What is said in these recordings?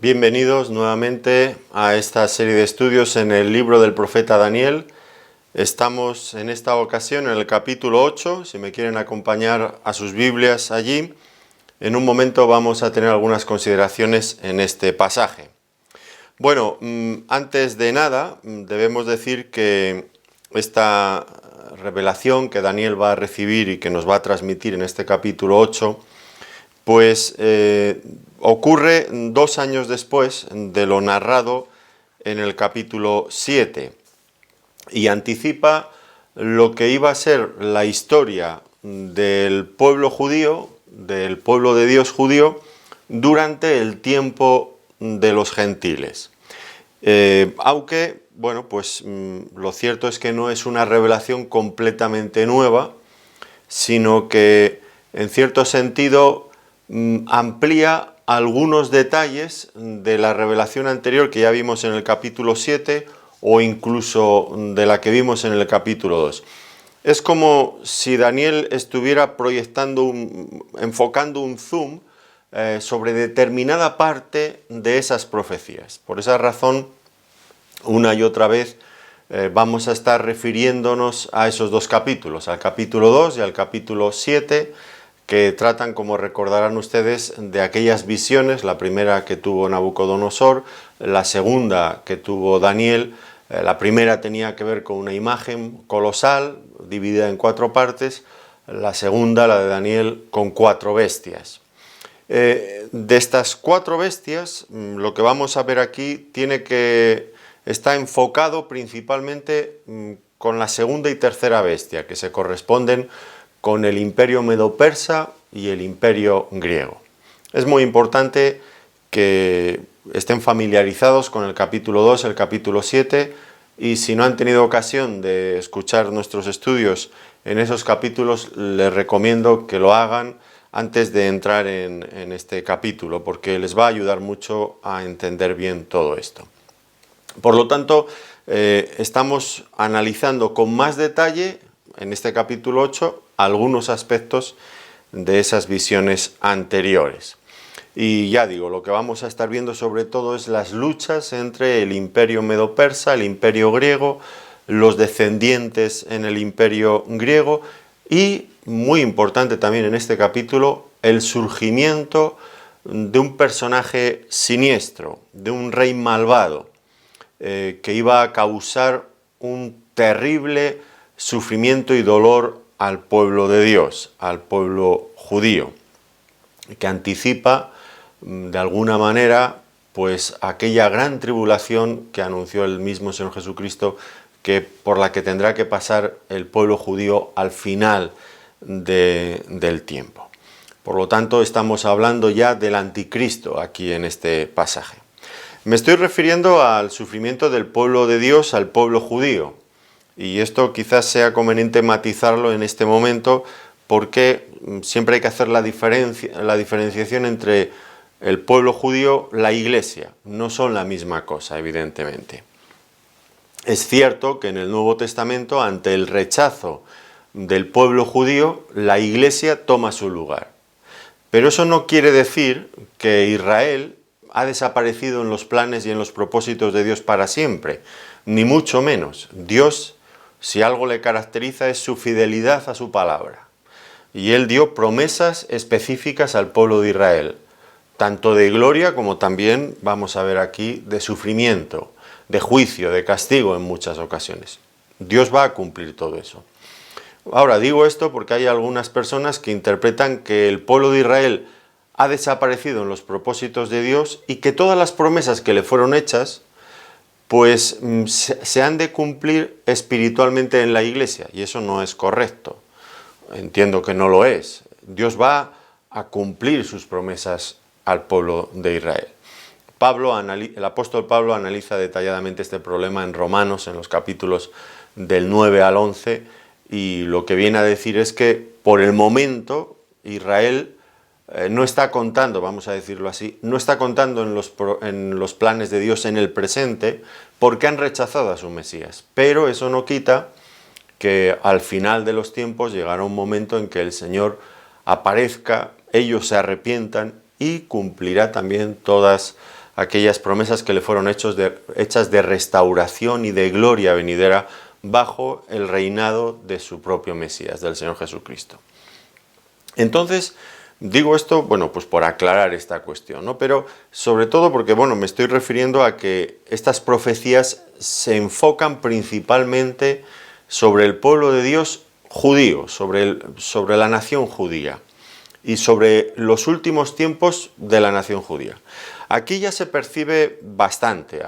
Bienvenidos nuevamente a esta serie de estudios en el libro del profeta Daniel. Estamos en esta ocasión en el capítulo 8, si me quieren acompañar a sus Biblias allí. En un momento vamos a tener algunas consideraciones en este pasaje. Bueno, antes de nada debemos decir que esta revelación que Daniel va a recibir y que nos va a transmitir en este capítulo 8, pues ocurre 2 años después de lo narrado en el capítulo 7 y anticipa lo que iba a ser la historia del pueblo judío, del pueblo de Dios judío, durante el tiempo de los gentiles. Aunque, bueno, pues lo cierto es que no es una revelación completamente nueva, sino que en cierto sentido amplía algunos detalles de la revelación anterior que ya vimos en el capítulo 7 o incluso de la que vimos en el capítulo 2. Es como si Daniel estuviera enfocando un zoom sobre determinada parte de esas profecías. Por esa razón, una y otra vez vamos a estar refiriéndonos a esos 2 capítulos, al capítulo 2 y al capítulo 7, que tratan, como recordarán ustedes, de aquellas visiones, la primera que tuvo Nabucodonosor, la segunda que tuvo Daniel. La primera tenía que ver con una imagen colosal, dividida en 4 partes, la segunda, la de Daniel, con 4 bestias. De estas 4 bestias, lo que vamos a ver aquí está enfocado principalmente con la segunda y tercera bestia, que se corresponden con el imperio medo-persa y el imperio griego. Es muy importante que estén familiarizados con el capítulo 2, el capítulo 7, y si no han tenido ocasión de escuchar nuestros estudios en esos capítulos, les recomiendo que lo hagan antes de entrar en este capítulo, porque les va a ayudar mucho a entender bien todo esto. Por lo tanto, estamos analizando con más detalle en este capítulo 8 algunos aspectos de esas visiones anteriores. Y ya digo, lo que vamos a estar viendo sobre todo es las luchas entre el imperio medo-persa, el imperio griego, los descendientes en el imperio griego y, muy importante también en este capítulo, el surgimiento de un personaje siniestro, de un rey malvado, que iba a causar un terrible sufrimiento y dolor al pueblo de Dios, al pueblo judío, que anticipa de alguna manera pues aquella gran tribulación que anunció el mismo Señor Jesucristo, por la que tendrá que pasar el pueblo judío al final del tiempo. Por lo tanto, estamos hablando ya del anticristo aquí en este pasaje. Me estoy refiriendo al sufrimiento del pueblo de Dios, al pueblo judío. Y esto quizás sea conveniente matizarlo en este momento porque siempre hay que hacer la diferenciación entre el pueblo judío y la iglesia. No son la misma cosa, evidentemente. Es cierto que en el Nuevo Testamento, ante el rechazo del pueblo judío, la iglesia toma su lugar. Pero eso no quiere decir que Israel ha desaparecido en los planes y en los propósitos de Dios para siempre, ni mucho menos. Dios, si algo le caracteriza, es su fidelidad a su palabra. Y Él dio promesas específicas al pueblo de Israel, tanto de gloria como también, vamos a ver aquí, de sufrimiento, de juicio, de castigo en muchas ocasiones. Dios va a cumplir todo eso. Ahora, digo esto porque hay algunas personas que interpretan que el pueblo de Israel ha desaparecido en los propósitos de Dios y que todas las promesas que le fueron hechas pues se han de cumplir espiritualmente en la iglesia, y eso no es correcto. Entiendo que no lo es. Dios va a cumplir sus promesas al pueblo de Israel. El apóstol Pablo analiza detalladamente este problema en Romanos, en los capítulos del 9 al 11, y lo que viene a decir es que por el momento Israel no está contando, vamos a decirlo así, no está contando en los planes de Dios en el presente porque han rechazado a su Mesías. Pero eso no quita que al final de los tiempos llegará un momento en que el Señor aparezca, ellos se arrepientan y cumplirá también todas aquellas promesas que le fueron hechas de restauración y de gloria venidera bajo el reinado de su propio Mesías, del Señor Jesucristo. Entonces, digo esto, bueno, pues por aclarar esta cuestión, ¿no? Pero sobre todo porque, bueno, me estoy refiriendo a que estas profecías se enfocan principalmente sobre el pueblo de Dios judío, sobre la nación judía y sobre los últimos tiempos de la nación judía. Aquí ya se percibe bastante,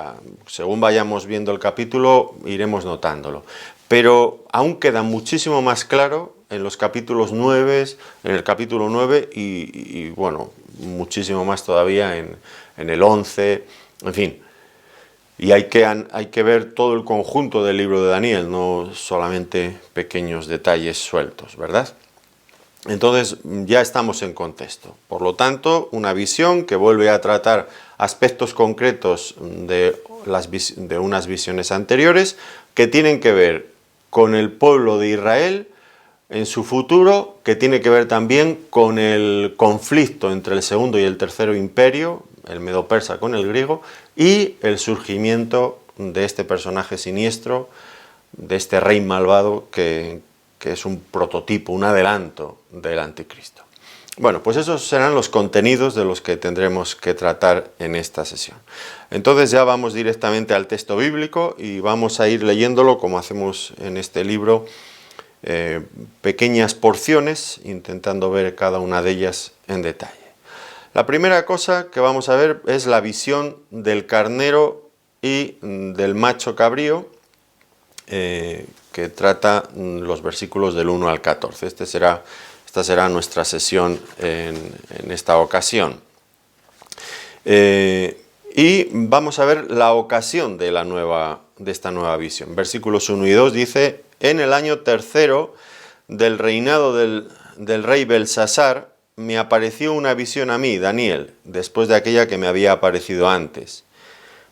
según vayamos viendo el capítulo iremos notándolo, pero aún queda muchísimo más claro en los capítulos 9, en el capítulo 9 y bueno, muchísimo más todavía en el 11, en fin. Y hay que ver todo el conjunto del libro de Daniel, no solamente pequeños detalles sueltos, ¿verdad? Entonces ya estamos en contexto. Por lo tanto, una visión que vuelve a tratar aspectos concretos de unas visiones anteriores que tienen que ver con el pueblo de Israel en su futuro, que tiene que ver también con el conflicto entre el segundo y el tercero imperio, el medo-persa con el griego, y el surgimiento de este personaje siniestro, de este rey malvado que es un prototipo, un adelanto del anticristo. Bueno, pues esos serán los contenidos de los que tendremos que tratar en esta sesión. Entonces ya vamos directamente al texto bíblico y vamos a ir leyéndolo como hacemos en este libro, pequeñas porciones, intentando ver cada una de ellas en detalle. La primera cosa que vamos a ver es la visión del carnero y del macho cabrío, que trata los versículos del 1 al 14. Esta será nuestra sesión en esta ocasión. Y vamos a ver la ocasión de esta nueva visión. Versículos 1 y 2 dice: en el año tercero del reinado del rey Belsasar, me apareció una visión a mí, Daniel, después de aquella que me había aparecido antes.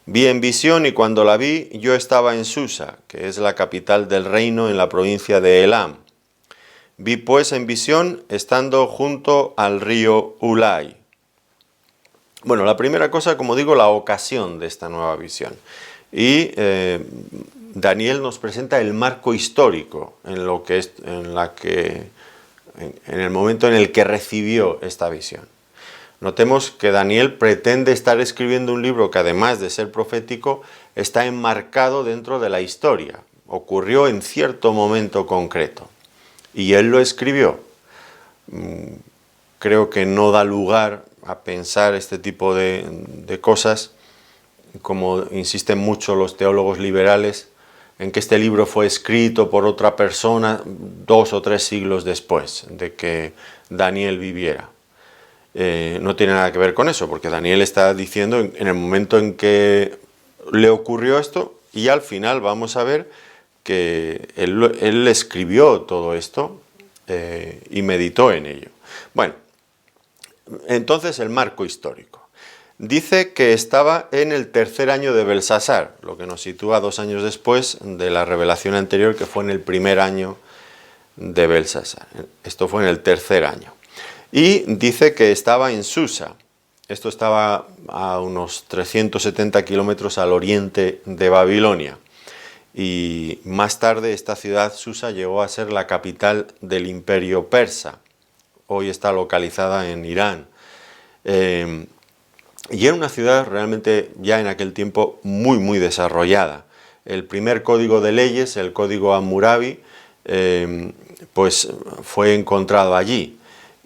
Vi en visión y cuando la vi, yo estaba en Susa, que es la capital del reino en la provincia de Elam. Vi pues en visión estando junto al río Ulai. Bueno, la primera cosa, como digo, la ocasión de esta nueva visión. Y Daniel nos presenta el marco histórico en el momento en el que recibió esta visión. Notemos que Daniel pretende estar escribiendo un libro que, además de ser profético, está enmarcado dentro de la historia. Ocurrió en cierto momento concreto. Y él lo escribió. Creo que no da lugar a pensar este tipo de cosas, como insisten mucho los teólogos liberales, en que este libro fue escrito por otra persona 2 o 3 siglos después de que Daniel viviera. No tiene nada que ver con eso, porque Daniel está diciendo en el momento en que le ocurrió esto, y al final vamos a ver que él escribió todo esto y meditó en ello. Bueno, entonces el marco histórico. Dice que estaba en el tercer año de Belsasar, lo que nos sitúa 2 años después de la revelación anterior, que fue en el primer año de Belsasar. Esto fue en el tercer año. Y dice que estaba en Susa. Esto estaba a unos 370 kilómetros al oriente de Babilonia. Y más tarde esta ciudad, Susa, llegó a ser la capital del imperio persa. Hoy está localizada en Irán. Y era una ciudad realmente ya en aquel tiempo muy, muy desarrollada. El primer código de leyes, el código Hammurabi, pues fue encontrado allí.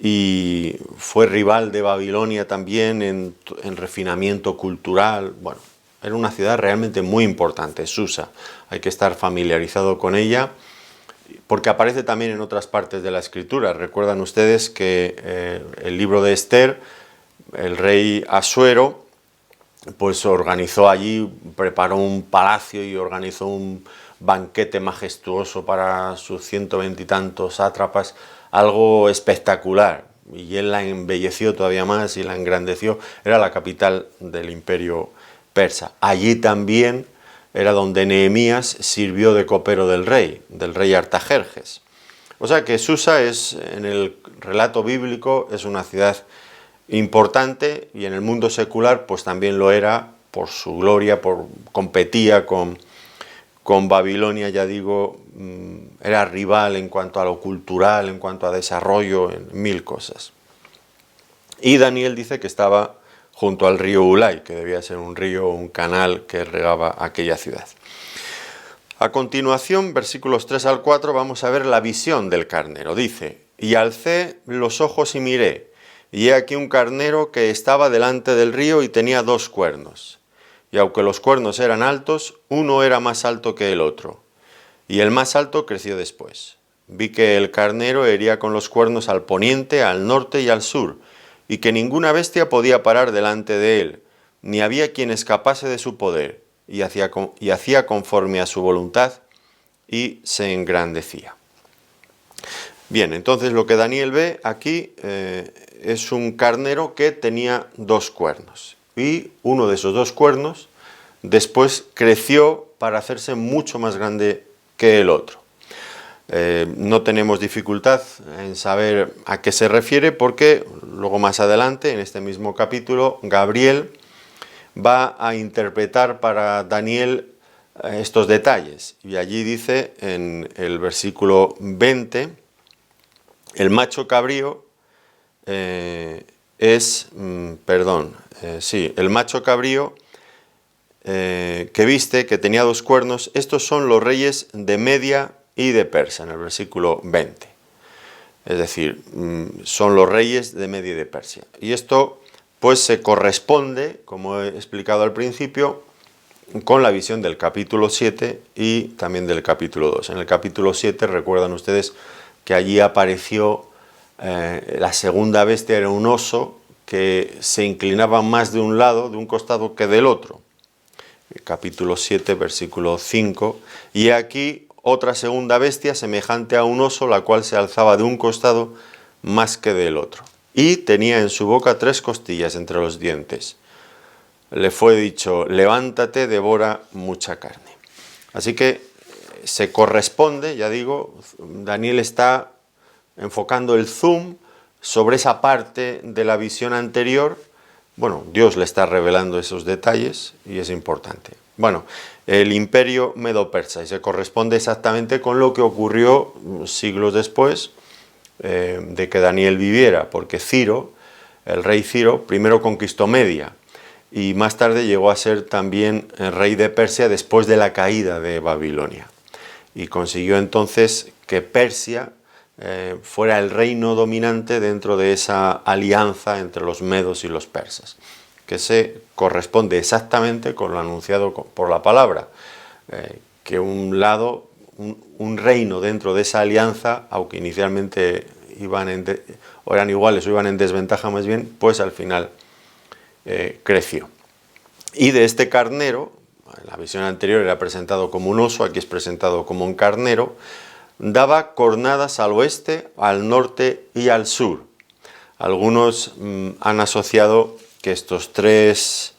Y fue rival de Babilonia también en refinamiento cultural. Bueno, era una ciudad realmente muy importante, Susa. Hay que estar familiarizado con ella, porque aparece también en otras partes de la Escritura. Recuerdan ustedes que el libro de Esther, el rey Asuero, pues organizó allí, preparó un palacio y organizó un banquete majestuoso para sus 120 y tantos sátrapas, algo espectacular, y él la embelleció todavía más y la engrandeció. Era la capital del imperio persa. Allí también era donde Nehemías sirvió de copero del rey Artajerjes. O sea que Susa es, en el relato bíblico, es una ciudad importante, y en el mundo secular pues también lo era por su gloria, competía con Babilonia, ya digo, era rival en cuanto a lo cultural, en cuanto a desarrollo, en mil cosas. Y Daniel dice que estaba junto al río Ulai, que debía ser un río o un canal que regaba aquella ciudad. A continuación, versículos 3 al 4, vamos a ver la visión del carnero. Dice: y alcé los ojos y miré, y he aquí un carnero que estaba delante del río y tenía 2 cuernos. Y aunque los cuernos eran altos, uno era más alto que el otro, y el más alto creció después. Vi que el carnero hería con los cuernos al poniente, al norte y al sur, y que ninguna bestia podía parar delante de él, ni había quien escapase de su poder, y hacía conforme a su voluntad, y se engrandecía. Bien, entonces lo que Daniel ve aquí es un carnero que tenía 2 cuernos. Y uno de esos 2 cuernos después creció para hacerse mucho más grande que el otro. No tenemos dificultad en saber a qué se refiere, porque luego más adelante, en este mismo capítulo, Gabriel va a interpretar para Daniel estos detalles. Y allí dice en el versículo 20, el macho cabrío el macho cabrío que viste, que tenía 2 cuernos, estos son los reyes de Media y de Persia, en el versículo 20. Es decir, son los reyes de Media y de Persia. Y esto pues se corresponde, como he explicado al principio, con la visión del capítulo 7 y también del capítulo 2. En el capítulo 7 recuerdan ustedes que allí apareció la segunda bestia, era un oso que se inclinaba más de un lado, de un costado, que del otro. Capítulo 7, versículo 5. Y aquí otra segunda bestia semejante a un oso, la cual se alzaba de un costado más que del otro. Y tenía en su boca 3 costillas entre los dientes. Le fue dicho: levántate, devora mucha carne. Así que se corresponde, ya digo, Daniel está enfocando el zoom sobre esa parte de la visión anterior. Bueno, Dios le está revelando esos detalles y es importante. Bueno, el imperio medo-persa, y se corresponde exactamente con lo que ocurrió siglos después de que Daniel viviera, porque Ciro, el rey Ciro, primero conquistó Media y más tarde llegó a ser también el rey de Persia después de la caída de Babilonia. Y consiguió entonces que Persia fuera el reino dominante dentro de esa alianza entre los medos y los persas, que se corresponde exactamente con lo anunciado por la palabra, que un reino dentro de esa alianza, aunque inicialmente eran iguales o iban en desventaja más bien, pues al final creció. Y de este carnero, en la visión anterior era presentado como un oso, aquí es presentado como un carnero, daba cornadas al oeste, al norte y al sur. Algunos han asociado que estas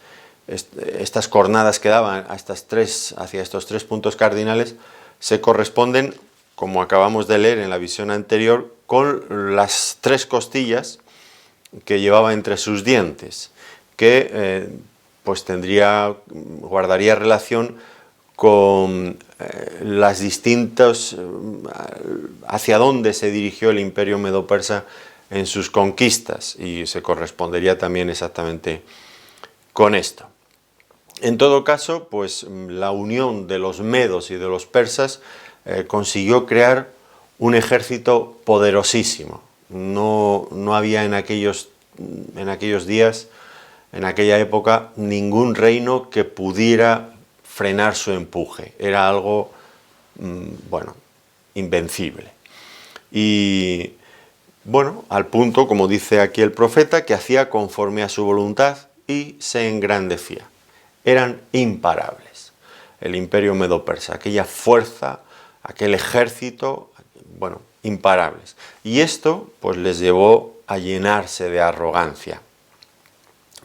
cornadas que daban hacia estos 3 puntos cardinales se corresponden, como acabamos de leer en la visión anterior, con las 3 costillas que llevaba entre sus dientes, que pues guardaría relación con las distintas hacia dónde se dirigió el imperio medo-persa en sus conquistas, y se correspondería también exactamente con esto. En todo caso, pues la unión de los medos y de los persas consiguió crear un ejército poderosísimo. No había en aquellos días, en aquella época, ningún reino que pudiera frenar su empuje. Era algo, invencible. Y bueno, al punto, como dice aquí el profeta, que hacía conforme a su voluntad y se engrandecía. Eran imparables. El imperio medo-persa, aquella fuerza, aquel ejército, imparables. Y esto pues les llevó a llenarse de arrogancia.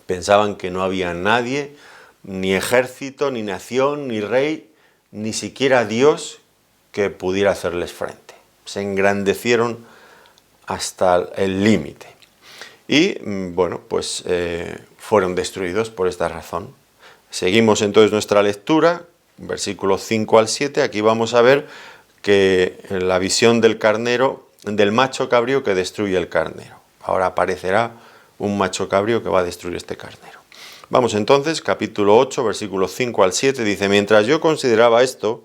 Pensaban que no había nadie, ni ejército, ni nación, ni rey, ni siquiera Dios que pudiera hacerles frente. Se engrandecieron hasta el límite. y, bueno, pues fueron destruidos por esta razón. Seguimos entonces nuestra lectura, versículos 5 al 7, aquí vamos a ver que la visión del carnero, del macho cabrío que destruye el carnero. Ahora aparecerá un macho cabrío que va a destruir este carnero. Vamos entonces, capítulo 8, versículos 5 al 7, dice: mientras yo consideraba esto,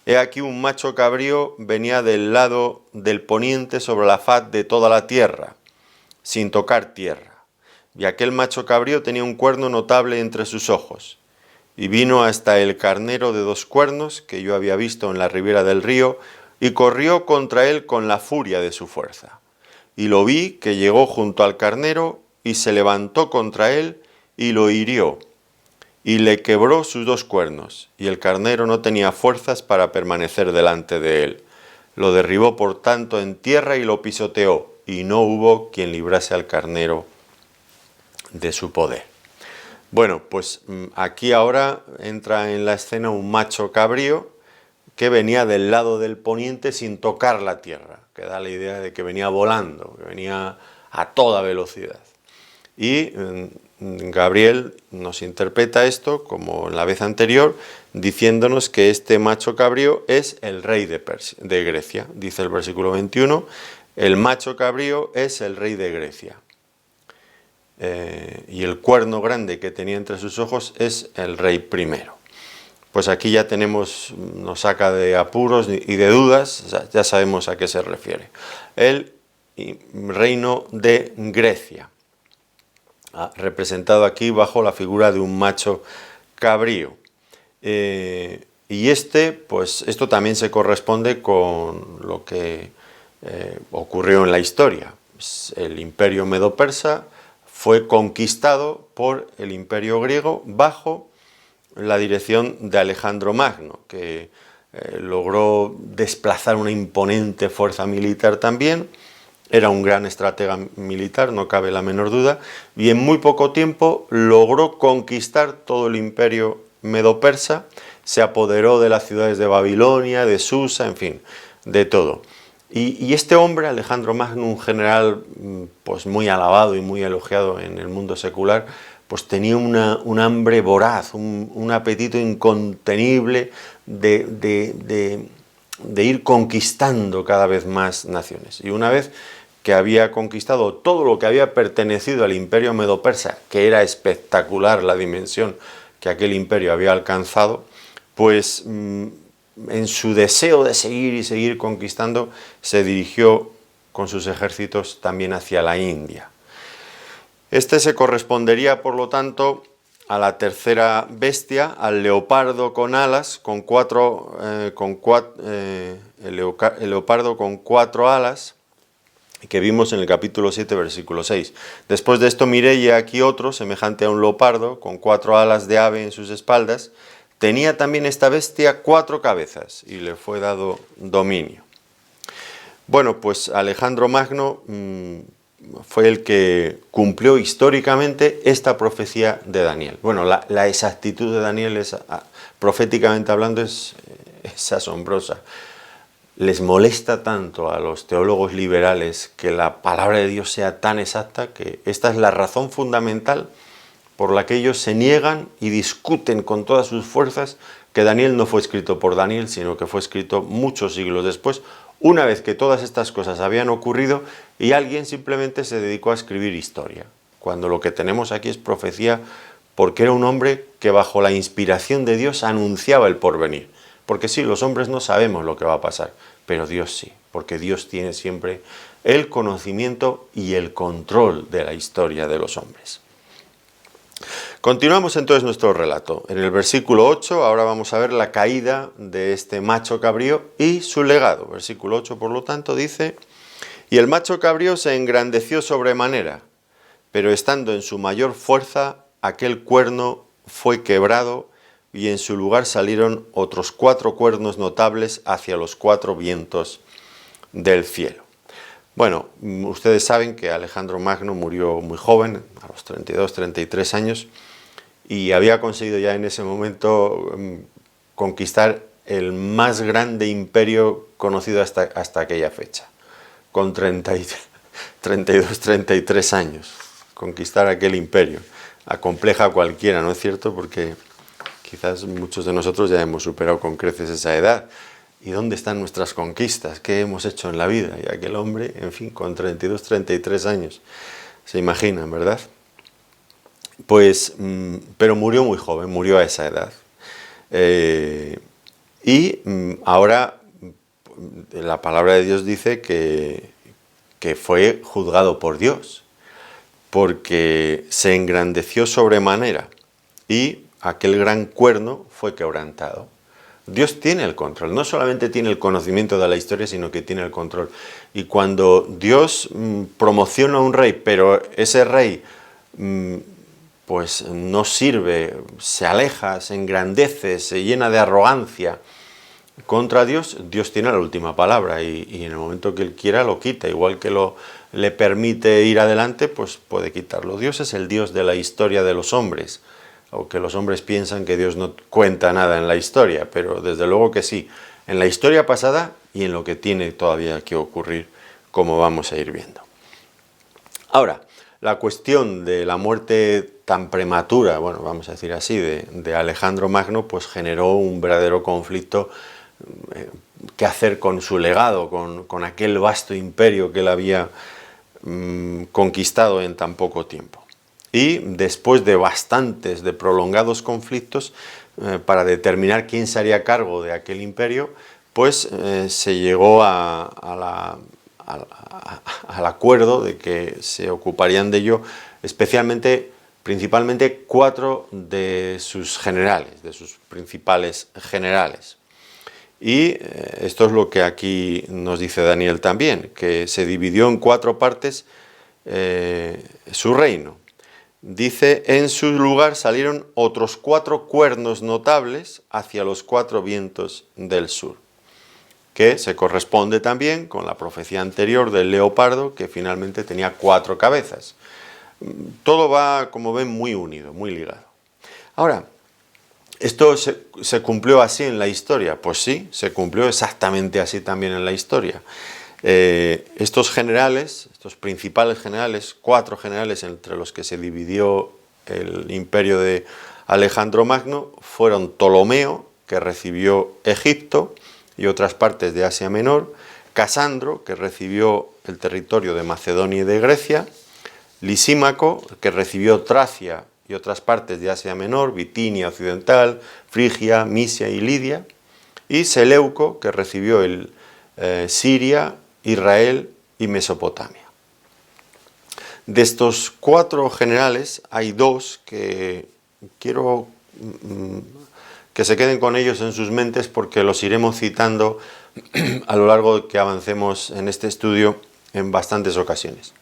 he aquí un macho cabrío venía del lado del poniente sobre la faz de toda la tierra, sin tocar tierra. Y aquel macho cabrío tenía un cuerno notable entre sus ojos. Y vino hasta el carnero de 2 cuernos que yo había visto en la ribera del río, y corrió contra él con la furia de su fuerza. Y lo vi que llegó junto al carnero, y se levantó contra él, y lo hirió, y le quebró sus 2 cuernos, y el carnero no tenía fuerzas para permanecer delante de él. Lo derribó por tanto en tierra y lo pisoteó, y no hubo quien librase al carnero de su poder. Bueno, pues aquí ahora entra en la escena un macho cabrío que venía del lado del poniente sin tocar la tierra, que da la idea de que venía volando, que venía a toda velocidad. Y Gabriel nos interpreta esto, como en la vez anterior, diciéndonos que este macho cabrío es el rey de Grecia. Dice el versículo 21, el macho cabrío es el rey de Grecia. Y el cuerno grande que tenía entre sus ojos es el rey primero. Pues aquí ya tenemos, nos saca de apuros y de dudas, ya sabemos a qué se refiere. El reino de Grecia, representado aquí bajo la figura de un macho cabrío. Y pues esto también se corresponde con lo que ocurrió en la historia. El imperio medo-persa fue conquistado por el imperio griego bajo la dirección de Alejandro Magno, que logró desplazar una imponente fuerza militar también. Era un gran estratega militar, no cabe la menor duda, y en muy poco tiempo logró conquistar todo el imperio medo-persa, se apoderó de las ciudades de Babilonia, de Susa, en fin, de todo. Y este hombre, Alejandro Magno, un general pues muy alabado y muy elogiado en el mundo secular, pues tenía un hambre voraz, un apetito incontenible de ir conquistando cada vez más naciones. Y una vez que había conquistado todo lo que había pertenecido al imperio medo-persa, que era espectacular la dimensión que aquel imperio había alcanzado, pues en su deseo de seguir y seguir conquistando, se dirigió con sus ejércitos también hacia la India. Este se correspondería, por lo tanto, a la tercera bestia, al leopardo con alas, el leopardo con 4 alas, que vimos en el capítulo 7, versículo 6. Después de esto miré y aquí otro, semejante a un leopardo, con 4 alas de ave en sus espaldas. Tenía también esta bestia 4 cabezas y le fue dado dominio. Bueno, pues Alejandro Magno fue el que cumplió históricamente esta profecía de Daniel. Bueno, la exactitud de Daniel, proféticamente hablando, es asombrosa. Les molesta tanto a los teólogos liberales que la palabra de Dios sea tan exacta, que esta es la razón fundamental por la que ellos se niegan y discuten con todas sus fuerzas que Daniel no fue escrito por Daniel, sino que fue escrito muchos siglos después, una vez que todas estas cosas habían ocurrido y alguien simplemente se dedicó a escribir historia, cuando lo que tenemos aquí es profecía, porque era un hombre que bajo la inspiración de Dios anunciaba el porvenir. Porque sí, los hombres no sabemos lo que va a pasar, pero Dios sí, porque Dios tiene siempre el conocimiento y el control de la historia de los hombres. Continuamos entonces nuestro relato. En el versículo 8 ahora vamos a ver la caída de este macho cabrío y su legado. Versículo 8, por lo tanto, dice: y el macho cabrío se engrandeció sobremanera, pero estando en su mayor fuerza, aquel cuerno fue quebrado, y en su lugar salieron otros 4 cuernos notables hacia los 4 vientos del cielo. Bueno, ustedes saben que Alejandro Magno murió muy joven, a los 32, 33 años, y había conseguido ya en ese momento conquistar el más grande imperio conocido hasta aquella fecha, con 32, 33 años. conquistar aquel imperio. Acompleja a cualquiera, ¿no es cierto? Porque quizás muchos de nosotros ya hemos superado con creces esa edad. ¿Y dónde están nuestras conquistas? ¿Qué hemos hecho en la vida? Y aquel hombre, en fin, con 32, 33 años, se imaginan, ¿verdad? Pues, pero murió muy joven, murió a esa edad. Ahora la palabra de Dios dice que fue juzgado por Dios, porque se engrandeció sobremanera y aquel gran cuerno fue quebrantado. Dios tiene el control, no solamente tiene el conocimiento de la historia, sino que tiene el control. Y cuando Dios promociona a un rey, pero ese rey pues no sirve, se aleja, se engrandece, se llena de arrogancia contra Dios, Dios tiene la última palabra y en el momento que Él quiera lo quita, igual que le permite ir adelante, pues puede quitarlo. Dios es el Dios de la historia de los hombres, aunque los hombres piensan que Dios no cuenta nada en la historia, pero desde luego que sí, en la historia pasada y en lo que tiene todavía que ocurrir, como vamos a ir viendo. Ahora, la cuestión de la muerte tan prematura, bueno, vamos a decir así, de Alejandro Magno, pues generó un verdadero conflicto. ¿Qué hacer con su legado, con aquel vasto imperio que él había conquistado en tan poco tiempo? Y después de prolongados conflictos, para determinar quién se haría cargo de aquel imperio, pues se llegó al acuerdo de que se ocuparían de ello principalmente 4 de sus generales, de sus principales generales. Y esto es lo que aquí nos dice Daniel también, que se dividió en 4 partes su reino. Dice, en su lugar salieron otros 4 cuernos notables hacia los 4 vientos del sur, que se corresponde también con la profecía anterior del leopardo, que finalmente tenía 4 cabezas. Todo va, como ven, muy unido, muy ligado. Ahora, ¿esto se cumplió así en la historia? Pues sí, se cumplió exactamente así también en la historia. Estos generales, estos principales generales, 4 generales entre los que se dividió el imperio de Alejandro Magno, fueron Ptolomeo, que recibió Egipto y otras partes de Asia Menor, Casandro, que recibió el territorio de Macedonia y de Grecia, Lisímaco, que recibió Tracia y otras partes de Asia Menor, Bitinia occidental, Frigia, Misia y Lidia, y Seleuco, que recibió Siria, Israel y Mesopotamia. De estos 4 generales hay 2 que quiero que se queden con ellos en sus mentes, porque los iremos citando a lo largo de que avancemos en este estudio en bastantes ocasiones.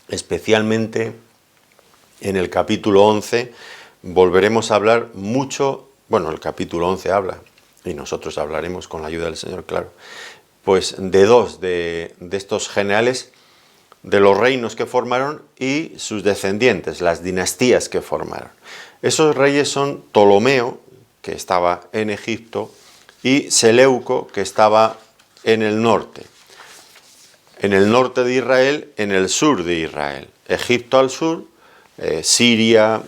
Especialmente en el capítulo 11 volveremos a hablar mucho, bueno, el capítulo 11 habla, y nosotros hablaremos con la ayuda del Señor, claro, pues de 2 de estos generales, de los reinos que formaron y sus descendientes, las dinastías que formaron. Esos reyes son Ptolomeo, que estaba en Egipto, y Seleuco, que estaba en el norte de Israel, en el sur de Israel. Egipto al sur, Siria,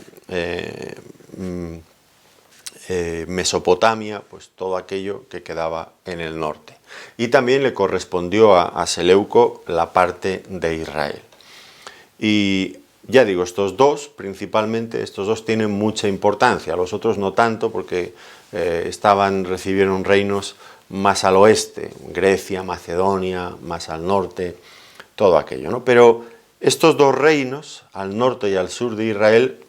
Mesopotamia, pues todo aquello que quedaba en el norte. Y también le correspondió a Seleuco la parte de Israel. Y ya digo, estos 2, principalmente, estos 2 tienen mucha importancia, los otros no tanto, porque recibieron reinos más al oeste, Grecia, Macedonia, más al norte, todo aquello, ¿no? Pero estos 2 reinos, al norte y al sur de Israel,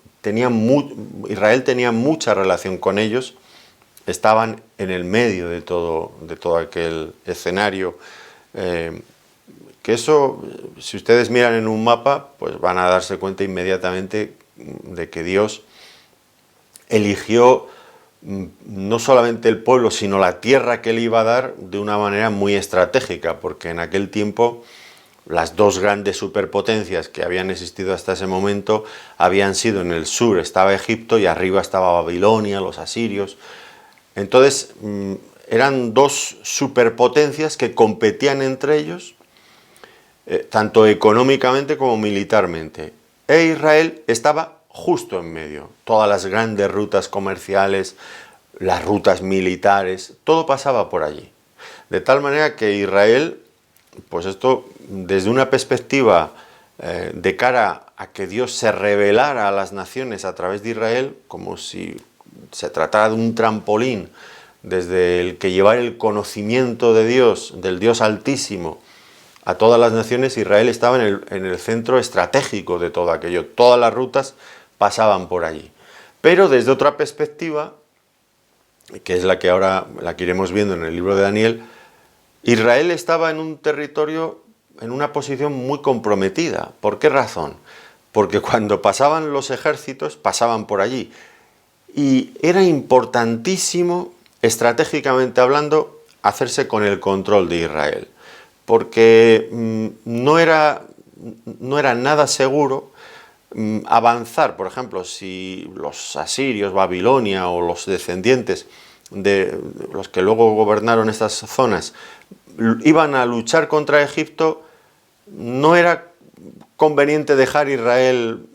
Israel tenía mucha relación con ellos, estaban en el medio de todo aquel escenario, que eso, si ustedes miran en un mapa, pues van a darse cuenta inmediatamente de que Dios eligió no solamente el pueblo, sino la tierra que le iba a dar de una manera muy estratégica, porque en aquel tiempo las 2 grandes superpotencias que habían existido hasta ese momento habían sido: en el sur estaba Egipto y arriba estaba Babilonia, los asirios. Entonces eran 2 superpotencias que competían entre ellos, tanto económicamente como militarmente. E Israel estaba justo en medio. Todas las grandes rutas comerciales, las rutas militares, todo pasaba por allí. De tal manera que Israel, pues esto desde una perspectiva de cara a que Dios se revelara a las naciones a través de Israel, como si se tratara de un trampolín desde el que llevar el conocimiento de Dios, del Dios Altísimo, a todas las naciones. Israel estaba en el centro estratégico de todo aquello. Todas las rutas pasaban por allí. Pero desde otra perspectiva, que es la que ahora la que iremos viendo en el libro de Daniel, Israel estaba en un territorio, en una posición muy comprometida. ¿Por qué razón? Porque cuando pasaban los ejércitos, pasaban por allí. Y era importantísimo, estratégicamente hablando, hacerse con el control de Israel. Porque no era nada seguro avanzar. Por ejemplo, si los asirios, Babilonia o los descendientes de los que luego gobernaron estas zonas iban a luchar contra Egipto, no era conveniente dejar Israel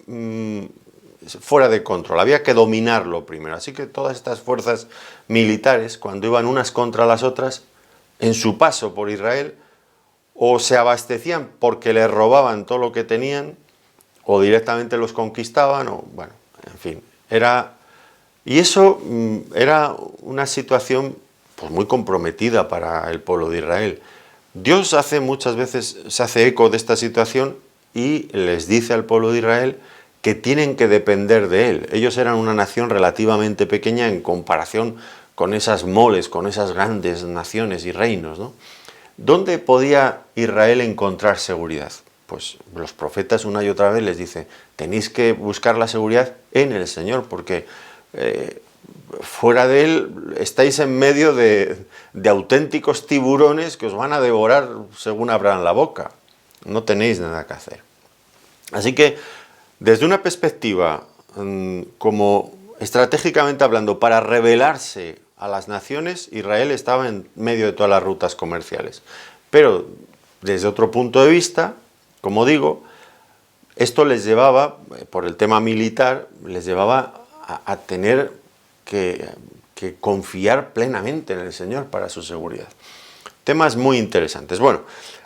fuera de control, había que dominarlo primero. Así que todas estas fuerzas militares, cuando iban unas contra las otras, en su paso por Israel, o se abastecían porque les robaban todo lo que tenían, o directamente los conquistaban, o bueno, en fin, y eso era una situación pues muy comprometida para el pueblo de Israel. Dios muchas veces se hace eco de esta situación y les dice al pueblo de Israel que tienen que depender de él. Ellos eran una nación relativamente pequeña en comparación con esas moles, con esas grandes naciones y reinos, ¿no? ¿Dónde podía Israel encontrar seguridad? Pues los profetas una y otra vez les dicen, tenéis que buscar la seguridad en el Señor, porque fuera de él estáis en medio de auténticos tiburones que os van a devorar según abran la boca. No tenéis nada que hacer. Así que, desde una perspectiva, como estratégicamente hablando, para rebelarse a las naciones, Israel estaba en medio de todas las rutas comerciales. Pero, desde otro punto de vista, como digo, esto les llevaba, por el tema militar, les llevaba a tener que confiar plenamente en el Señor para su seguridad. Temas muy interesantes. Bueno,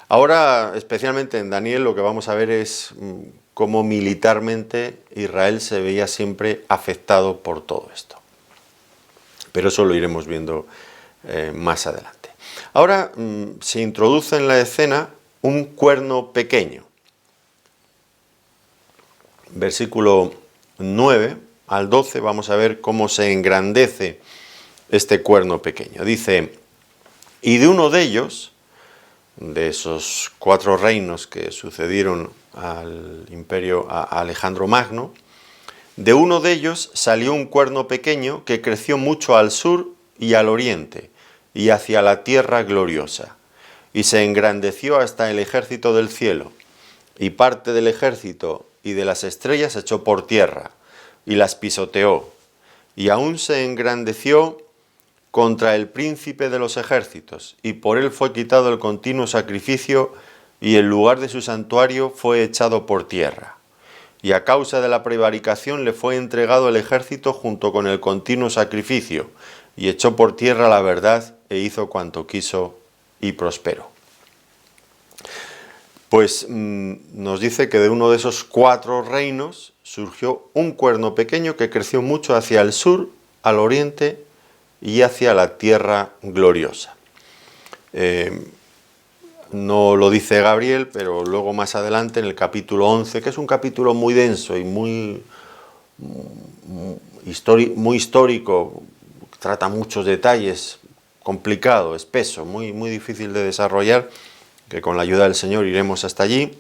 ahora especialmente en Daniel lo que vamos a ver es cómo militarmente Israel se veía siempre afectado por todo esto. Pero eso lo iremos viendo más adelante. Ahora se introduce en la escena un cuerno pequeño. Versículo 9 al 12 vamos a ver cómo se engrandece este cuerno pequeño. Dice, y de uno de ellos, de esos 4 reinos que sucedieron al imperio a Alejandro Magno, de uno de ellos salió un cuerno pequeño que creció mucho al sur y al oriente, y hacia la tierra gloriosa, y se engrandeció hasta el ejército del cielo, y parte del ejército y de las estrellas echó por tierra, y las pisoteó, y aún se engrandeció contra el príncipe de los ejércitos, y por él fue quitado el continuo sacrificio, y el lugar de su santuario fue echado por tierra. Y a causa de la prevaricación le fue entregado el ejército junto con el continuo sacrificio, y echó por tierra la verdad, e hizo cuanto quiso, y prosperó. Pues nos dice que de uno de esos 4 reinos surgió un cuerno pequeño que creció mucho hacia el sur, al oriente y hacia la tierra gloriosa. No lo dice Gabriel, pero luego más adelante en el capítulo 11, que es un capítulo muy denso y muy histórico, trata muchos detalles, complicado, espeso, muy difícil de desarrollar, que con la ayuda del Señor iremos hasta allí.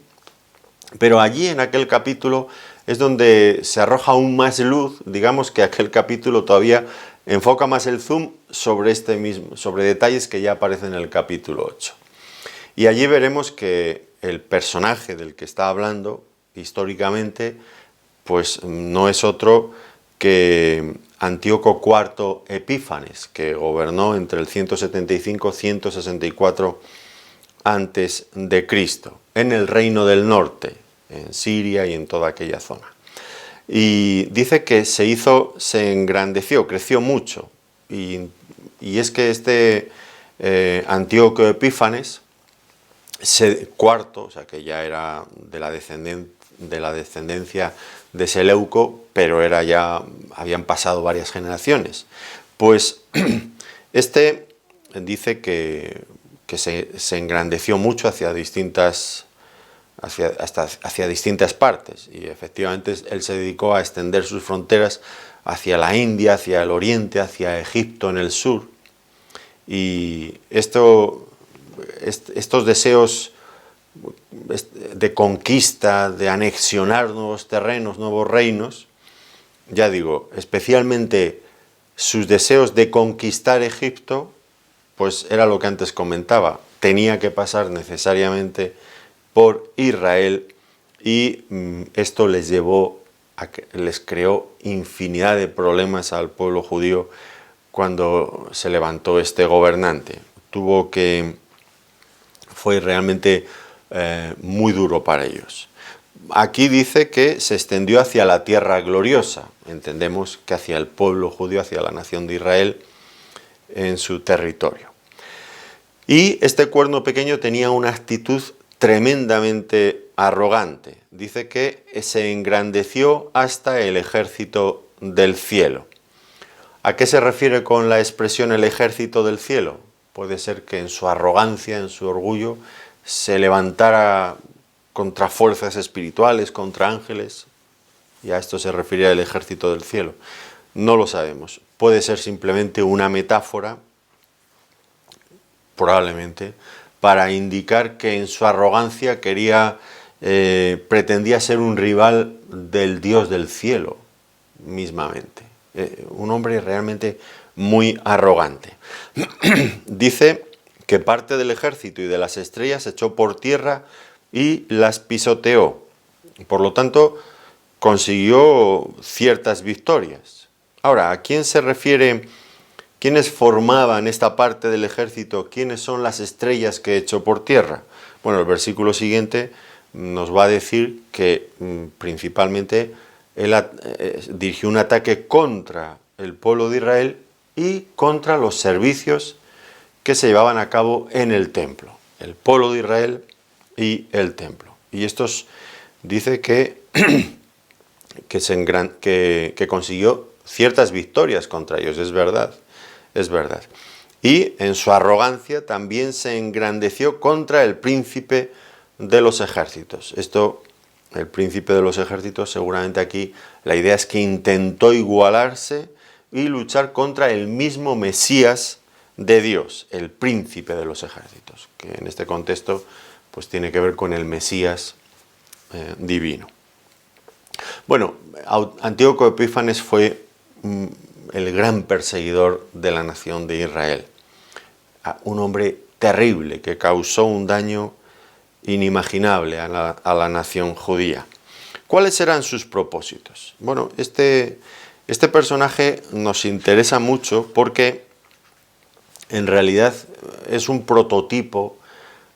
Pero allí en aquel capítulo es donde se arroja aún más luz, digamos que aquel capítulo todavía enfoca más el zoom sobre sobre detalles que ya aparecen en el capítulo 8. Y allí veremos que el personaje del que está hablando históricamente, pues no es otro que Antíoco IV Epífanes, que gobernó entre el 175 y 164 antes de Cristo, en el reino del norte, en Siria y en toda aquella zona. Y dice que se engrandeció, creció mucho. Y es que este Antíoco Epífanes, cuarto, o sea que ya era de la descendencia de Seleuco, pero habían pasado varias generaciones. Pues este dice que se engrandeció mucho hacia distintas partes, y efectivamente él se dedicó a extender sus fronteras hacia la India, hacia el oriente, hacia Egipto en el sur, y estos deseos de conquista, de anexionar nuevos terrenos, nuevos reinos, ya digo, especialmente sus deseos de conquistar Egipto, pues era lo que antes comentaba, tenía que pasar necesariamente por Israel, y esto les creó infinidad de problemas al pueblo judío cuando se levantó este gobernante. Fue realmente muy duro para ellos. Aquí dice que se extendió hacia la tierra gloriosa, entendemos que hacia el pueblo judío, hacia la nación de Israel, en su territorio. Y este cuerno pequeño tenía una actitud tremendamente arrogante. Dice que se engrandeció hasta el ejército del cielo. ¿A qué se refiere con la expresión el ejército del cielo? Puede ser que en su arrogancia, en su orgullo, se levantara contra fuerzas espirituales, contra ángeles, y a esto se refiere el ejército del cielo. No lo sabemos. Puede ser simplemente una metáfora, probablemente, para indicar que en su arrogancia pretendía ser un rival del Dios del cielo mismamente. Un hombre realmente muy arrogante. Dice que parte del ejército y de las estrellas se echó por tierra y las pisoteó. Por lo tanto, consiguió ciertas victorias. Ahora, ¿a quién se refiere? ¿Quiénes formaban esta parte del ejército? ¿Quiénes son las estrellas que echó por tierra? Bueno, el versículo siguiente nos va a decir que principalmente él dirigió un ataque contra el pueblo de Israel y contra los servicios que se llevaban a cabo en el templo. El pueblo de Israel y el templo. Y estos dice que consiguió ciertas victorias contra ellos, es verdad. Es verdad. Y en su arrogancia también se engrandeció contra el príncipe de los ejércitos. El príncipe de los ejércitos, seguramente aquí la idea es que intentó igualarse y luchar contra el mismo Mesías de Dios, el príncipe de los ejércitos, que en este contexto pues tiene que ver con el Mesías divino. Bueno, Antíoco Epífanes fue el gran perseguidor de la nación de Israel. Un hombre terrible que causó un daño inimaginable a la nación judía. ¿Cuáles eran sus propósitos? Bueno, este personaje nos interesa mucho porque en realidad es un prototipo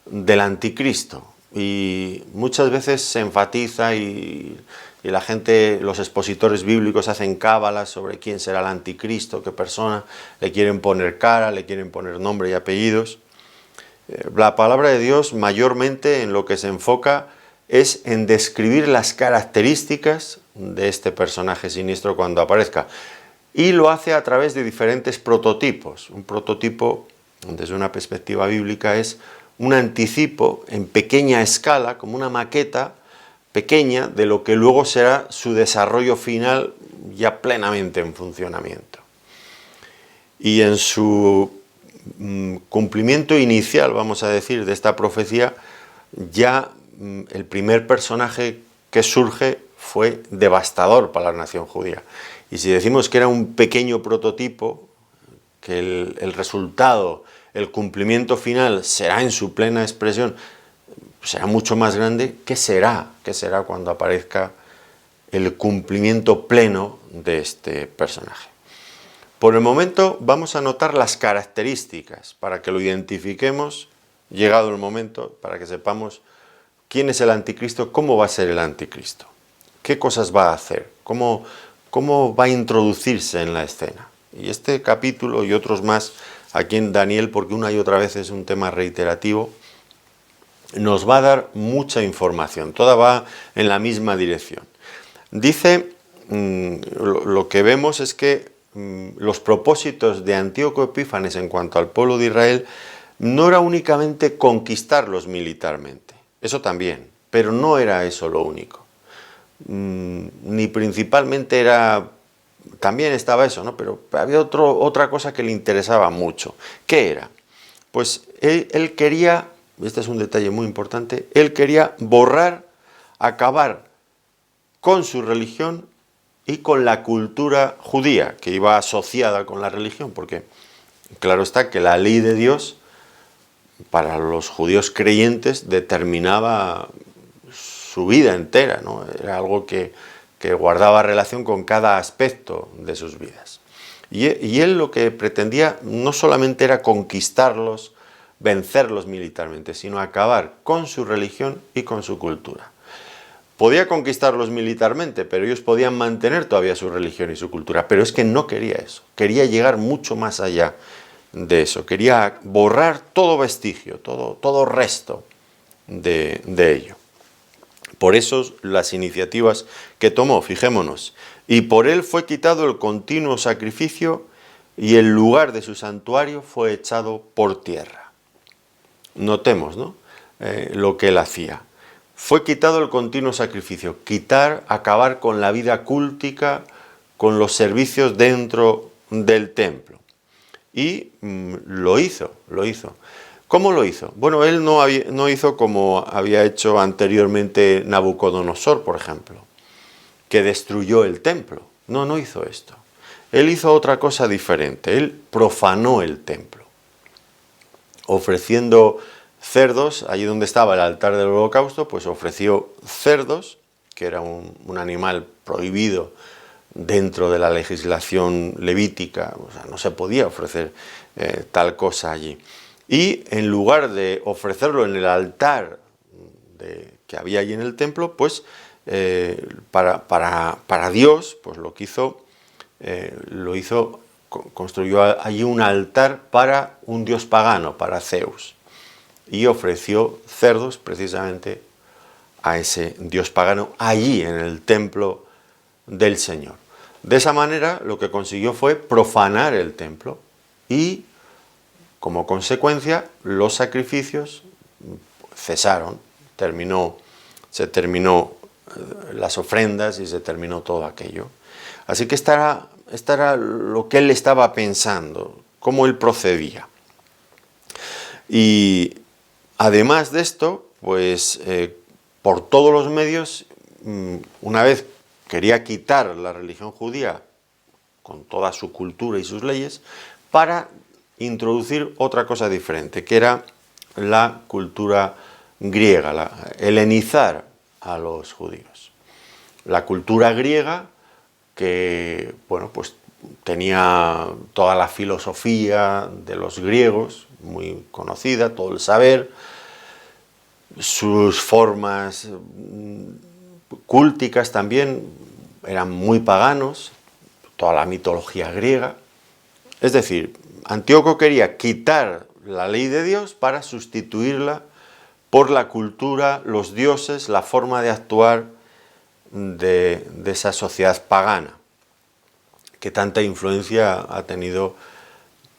del anticristo, y muchas veces se enfatiza y la gente, los expositores bíblicos hacen cábalas sobre quién será el anticristo, qué persona, le quieren poner cara, le quieren poner nombre y apellidos. La palabra de Dios mayormente en lo que se enfoca es en describir las características de este personaje siniestro cuando aparezca, y lo hace a través de diferentes prototipos. Un prototipo, desde una perspectiva bíblica, es un anticipo en pequeña escala, como una maqueta pequeña de lo que luego será su desarrollo final ya plenamente en funcionamiento. Y en su cumplimiento inicial, vamos a decir, de esta profecía, ya el primer personaje que surge fue devastador para la nación judía. Y si decimos que era un pequeño prototipo, que el resultado, el cumplimiento final será en su plena expresión, será mucho más grande, ¿qué será? ¿Qué será cuando aparezca el cumplimiento pleno de este personaje? Por el momento vamos a notar las características para que lo identifiquemos llegado el momento para que sepamos quién es el anticristo, cómo va a ser el anticristo, qué cosas va a hacer, cómo va a introducirse en la escena. Y este capítulo y otros más aquí en Daniel, porque una y otra vez es un tema reiterativo, nos va a dar mucha información, toda va en la misma dirección. Dice, lo que vemos es que los propósitos de Antíoco Epífanes en cuanto al pueblo de Israel no era únicamente conquistarlos militarmente, eso también, pero no era eso lo único. Ni principalmente era, también estaba eso, ¿no? Pero había otra cosa que le interesaba mucho. ¿Qué era? Pues él quería, este es un detalle muy importante, él quería borrar, acabar con su religión y con la cultura judía, que iba asociada con la religión, porque claro está que la ley de Dios, para los judíos creyentes, determinaba su vida entera, ¿no? Era algo que guardaba relación con cada aspecto de sus vidas. Y él lo que pretendía no solamente era conquistarlos, vencerlos militarmente, sino acabar con su religión y con su cultura. Podía conquistarlos militarmente, pero ellos podían mantener todavía su religión y su cultura, pero es que no quería eso, quería llegar mucho más allá de eso, quería borrar todo vestigio, todo resto de ello. Por eso las iniciativas que tomó, fijémonos, y por él fue quitado el continuo sacrificio y el lugar de su santuario fue echado por tierra. Notemos, ¿no? Lo que él hacía. Fue quitado el continuo sacrificio, acabar con la vida cúltica, con los servicios dentro del templo. Y lo hizo. ¿Cómo lo hizo? Bueno, él no hizo como había hecho anteriormente Nabucodonosor, por ejemplo, que destruyó el templo. No hizo esto. Él hizo otra cosa diferente. Él profanó el templo, ofreciendo cerdos, allí donde estaba el altar del holocausto, pues ofreció cerdos, que era un animal prohibido dentro de la legislación levítica, o sea, no se podía ofrecer tal cosa allí. Y en lugar de ofrecerlo en el altar que había allí en el templo, pues para Dios, pues lo que hizo, construyó allí un altar para un dios pagano, para Zeus, y ofreció cerdos precisamente a ese dios pagano allí en el templo del Señor. De esa manera lo que consiguió fue profanar el templo y, como consecuencia, los sacrificios cesaron, se terminó las ofrendas y se terminó todo aquello. Así que esta era lo que él estaba pensando, cómo él procedía. Y además de esto, pues por todos los medios, una vez quería quitar la religión judía con toda su cultura y sus leyes, para introducir otra cosa diferente, que era la cultura griega, helenizar a los judíos. La cultura griega, que bueno, pues tenía toda la filosofía de los griegos, muy conocida, todo el saber, sus formas cúlticas también eran muy paganos, toda la mitología griega. Es decir, Antíoco quería quitar la ley de Dios para sustituirla por la cultura, los dioses, la forma de actuar de esa sociedad pagana, que tanta influencia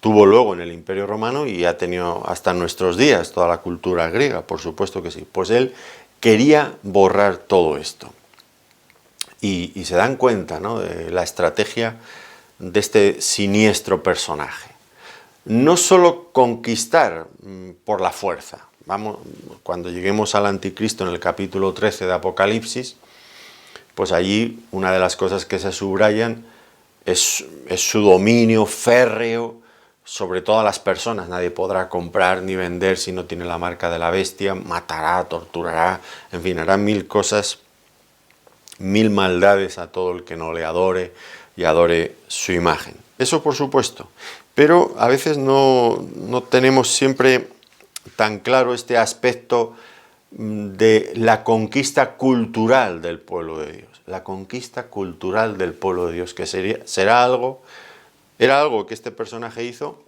tuvo luego en el Imperio Romano y ha tenido hasta nuestros días toda la cultura griega, por supuesto que sí. Pues él quería borrar todo esto. Y se dan cuenta, ¿no?, de la estrategia de este siniestro personaje. No solo conquistar por la fuerza. Cuando lleguemos al anticristo en el capítulo 13 de Apocalipsis, pues allí una de las cosas que se subrayan es su dominio férreo sobre todas las personas. Nadie podrá comprar ni vender si no tiene la marca de la bestia, matará, torturará, en fin, hará mil cosas, mil maldades a todo el que no le adore y adore su imagen. Eso por supuesto, pero a veces no tenemos siempre tan claro este aspecto de la conquista cultural del pueblo de Dios. La conquista cultural del pueblo de Dios, que era algo que este personaje hizo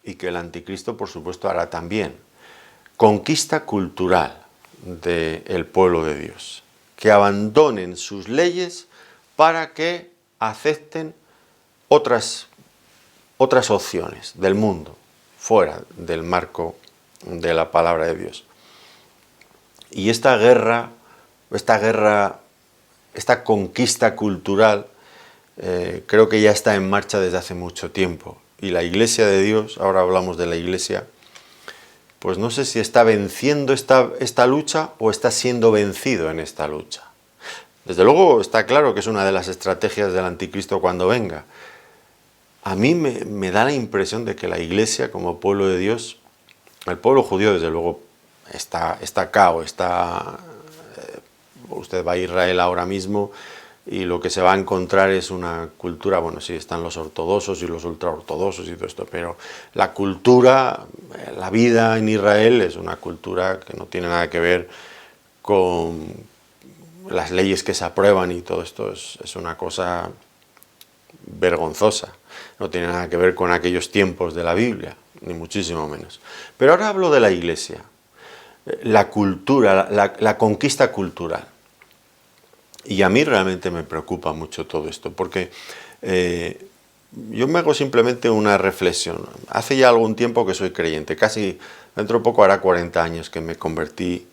y que el anticristo, por supuesto, hará también. Conquista cultural del pueblo de Dios. Que abandonen sus leyes para que acepten otras opciones del mundo, fuera del marco de la palabra de Dios. Y esta conquista cultural, creo que ya está en marcha desde hace mucho tiempo. Y la Iglesia de Dios, ahora hablamos de la Iglesia, pues no sé si está venciendo esta lucha o está siendo vencido en esta lucha. Desde luego está claro que es una de las estrategias del anticristo cuando venga. A mí me da la impresión de que la Iglesia, como pueblo de Dios, el pueblo judío desde luego está cao, usted va a Israel ahora mismo y lo que se va a encontrar es una cultura, bueno, sí, están los ortodoxos y los ultraortodoxos y todo esto, pero la cultura, la vida en Israel es una cultura que no tiene nada que ver con las leyes que se aprueban y todo esto, es una cosa vergonzosa, no tiene nada que ver con aquellos tiempos de la Biblia, ni muchísimo menos. Pero ahora hablo de la Iglesia, la cultura, la conquista cultural. Y a mí realmente me preocupa mucho todo esto, porque yo me hago simplemente una reflexión. Hace ya algún tiempo que soy creyente, casi dentro de poco hará 40 años que me convertí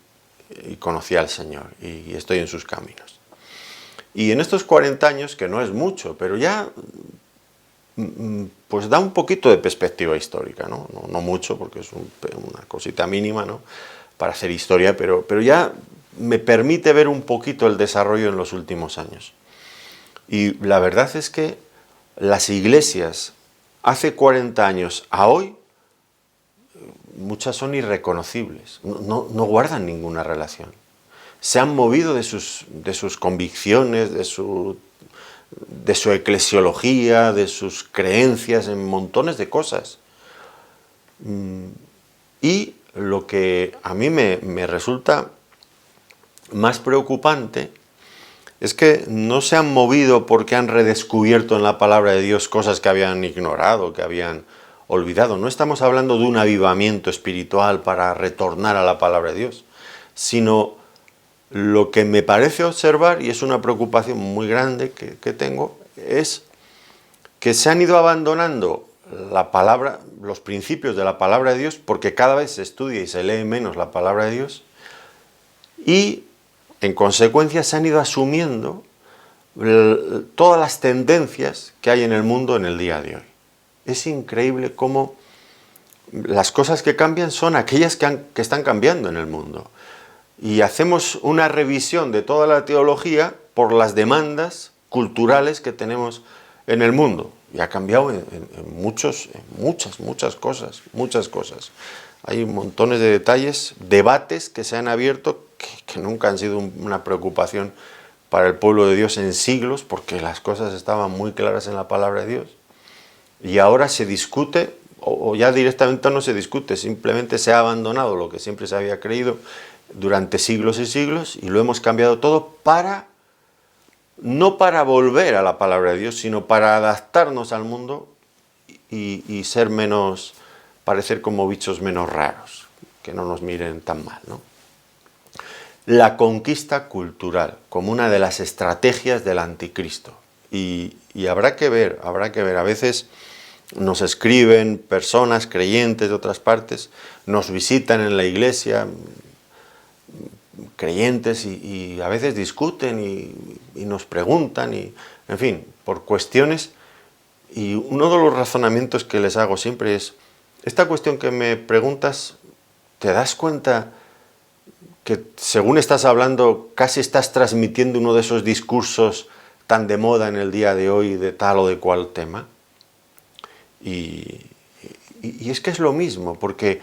y conocí al Señor, y estoy en sus caminos. Y en estos 40 años, que no es mucho, pero ya pues da un poquito de perspectiva histórica, ¿no? No mucho, porque es una cosita mínima, ¿no?, para hacer historia, pero ya me permite ver un poquito el desarrollo en los últimos años. Y la verdad es que las iglesias hace 40 años a hoy, muchas son irreconocibles, no guardan ninguna relación. Se han movido de sus convicciones, de su eclesiología, de sus creencias en montones de cosas. Y lo que a mí me resulta más preocupante es que no se han movido porque han redescubierto en la palabra de Dios cosas que habían ignorado, que habían olvidado. No estamos hablando de un avivamiento espiritual para retornar a la palabra de Dios, sino lo que me parece observar, y es una preocupación muy grande que tengo, es que se han ido abandonando la palabra, los principios de la palabra de Dios, porque cada vez se estudia y se lee menos la palabra de Dios, y en consecuencia se han ido asumiendo todas las tendencias que hay en el mundo en el día de hoy. Es increíble cómo las cosas que cambian son aquellas que están cambiando en el mundo. Y hacemos una revisión de toda la teología por las demandas culturales que tenemos en el mundo. Y ha cambiado en muchas cosas. Hay montones de detalles, debates que se han abierto que nunca han sido una preocupación para el pueblo de Dios en siglos, porque las cosas estaban muy claras en la palabra de Dios. Y ahora se discute, o ya directamente no se discute, simplemente se ha abandonado lo que siempre se había creído durante siglos y siglos, y lo hemos cambiado todo no para volver a la palabra de Dios, sino para adaptarnos al mundo y ser menos, parecer como bichos menos raros, que no nos miren tan mal, ¿no? La conquista cultural, como una de las estrategias del anticristo. Y habrá que ver, a veces nos escriben personas creyentes de otras partes, nos visitan en la iglesia, creyentes, y a veces discuten y nos preguntan, y en fin, por cuestiones. Y uno de los razonamientos que les hago siempre es, esta cuestión que me preguntas, ¿te das cuenta que según estás hablando casi estás transmitiendo uno de esos discursos tan de moda en el día de hoy de tal o de cual tema? Y es que es lo mismo, porque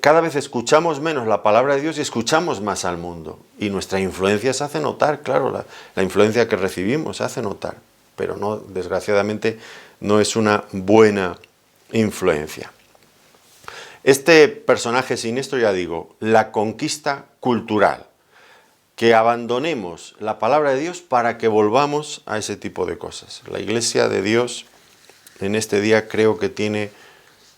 cada vez escuchamos menos la palabra de Dios y escuchamos más al mundo. Y nuestra influencia se hace notar, claro, la influencia que recibimos se hace notar, pero no, desgraciadamente no es una buena influencia. Este personaje siniestro, ya digo, la conquista cultural, que abandonemos la palabra de Dios para que volvamos a ese tipo de cosas. La Iglesia de Dios en este día creo que tiene